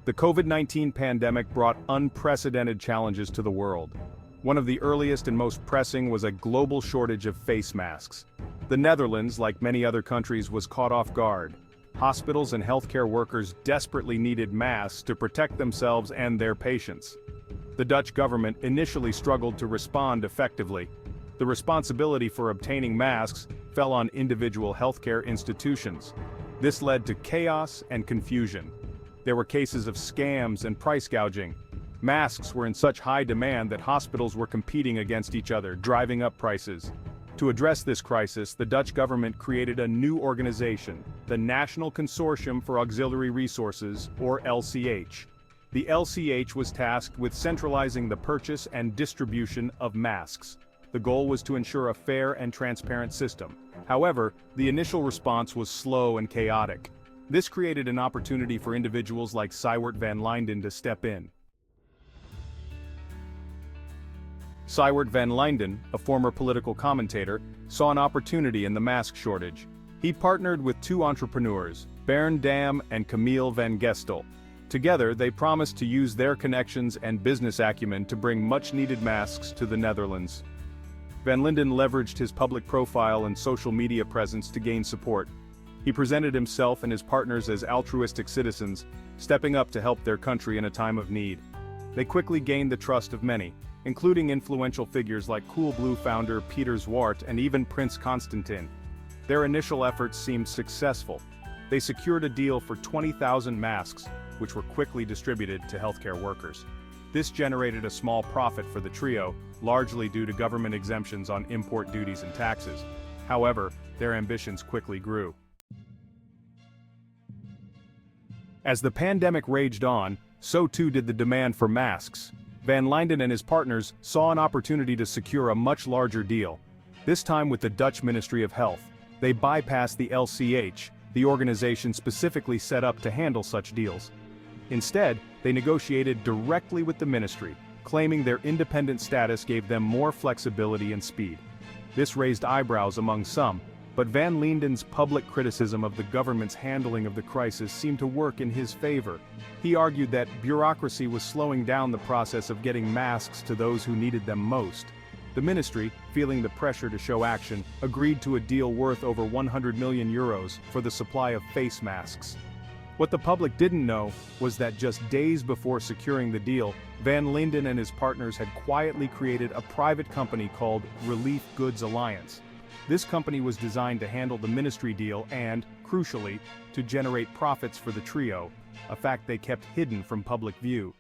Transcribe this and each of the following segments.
The COVID-19 pandemic brought unprecedented challenges to the world. One of the earliest and most pressing was a global shortage of face masks. The Netherlands, like many other countries, was caught off guard. Hospitals and healthcare workers desperately needed masks to protect themselves and their patients. The Dutch government initially struggled to respond effectively. The responsibility for obtaining masks fell on individual healthcare institutions. This led to chaos and confusion. There were cases of scams and price gouging. Masks were in such high demand that hospitals were competing against each other, driving up prices. To address this crisis, the Dutch government created a new organization, the National Consortium for Auxiliary Resources, or LCH. The LCH was tasked with centralizing the purchase and distribution of masks. The goal was to ensure a fair and transparent system. However, the initial response was slow and chaotic. This created an opportunity for individuals like Sywert van Lienden to step in. Sywert van Lienden, a former political commentator, saw an opportunity in the mask shortage. He partnered with two entrepreneurs, Bernd Dam and Camille van Gestel. Together, they promised to use their connections and business acumen to bring much-needed masks to the Netherlands. Van Lienden leveraged his public profile and social media presence to gain support. He presented himself and his partners as altruistic citizens, stepping up to help their country in a time of need. They quickly gained the trust of many, including influential figures like Coolblue founder Peter Zwart and even Prince Constantijn. Their initial efforts seemed successful. They secured a deal for 20,000 masks, which were quickly distributed to healthcare workers. This generated a small profit for the trio, largely due to government exemptions on import duties and taxes. However, their ambitions quickly grew. As the pandemic raged on, so too did the demand for masks. Van Lienden and his partners saw an opportunity to secure a much larger deal. This time with the Dutch Ministry of Health. They bypassed the LCH, the organization specifically set up to handle such deals. Instead, they negotiated directly with the ministry, claiming their independent status gave them more flexibility and speed. This raised eyebrows among some, but Van Lienden's public criticism of the government's handling of the crisis seemed to work in his favor. He argued that bureaucracy was slowing down the process of getting masks to those who needed them most. The ministry, feeling the pressure to show action, agreed to a deal worth over 100 million euros for the supply of face masks. What the public didn't know was that just days before securing the deal, Van Lienden and his partners had quietly created a private company called Relief Goods Alliance. This company was designed to handle the ministry deal and, crucially, to generate profits for the trio, a fact they kept hidden from public view.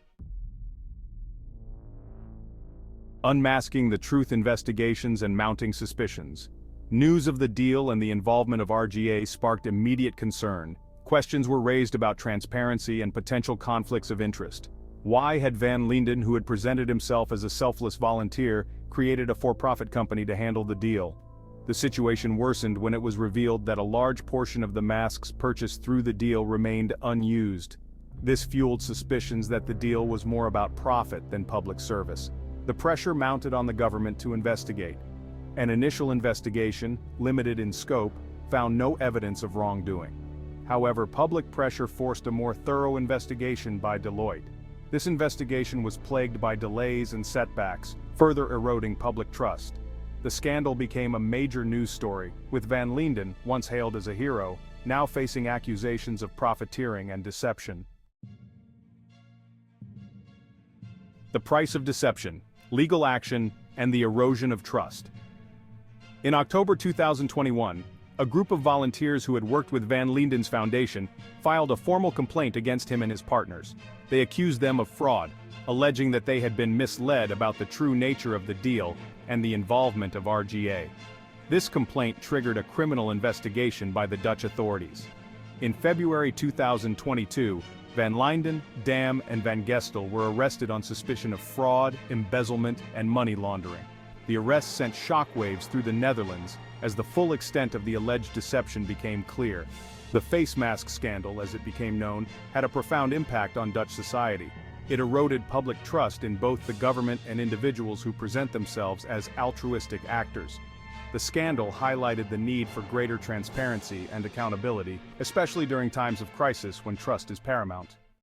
Unmasking the truth investigations and mounting suspicions. News of the deal and the involvement of RGA sparked immediate concern. Questions were raised about transparency and potential conflicts of interest. Why had Van Lienden, who had presented himself as a selfless volunteer, created a for-profit company to handle the deal? The situation worsened when it was revealed that a large portion of the masks purchased through the deal remained unused. This fueled suspicions that the deal was more about profit than public service. The pressure mounted on the government to investigate. An initial investigation, limited in scope, found no evidence of wrongdoing. However, public pressure forced a more thorough investigation by Deloitte. This investigation was plagued by delays and setbacks, further eroding public trust. The scandal became a major news story, with Van Lienden, once hailed as a hero, now facing accusations of profiteering and deception. The price of deception, legal action, and the erosion of trust. In October 2021, a group of volunteers who had worked with Van Lienden's foundation filed a formal complaint against him and his partners. They accused them of fraud, alleging that they had been misled about the true nature of the deal and the involvement of RGA. This complaint triggered a criminal investigation by the Dutch authorities. In February 2022, Van Lienden, Dam, and Van Gestel were arrested on suspicion of fraud, embezzlement, and money laundering. The arrests sent shockwaves through the Netherlands as the full extent of the alleged deception became clear. The face mask scandal, as it became known, had a profound impact on Dutch society. It eroded public trust in both the government and individuals who present themselves as altruistic actors. The scandal highlighted the need for greater transparency and accountability, especially during times of crisis when trust is paramount.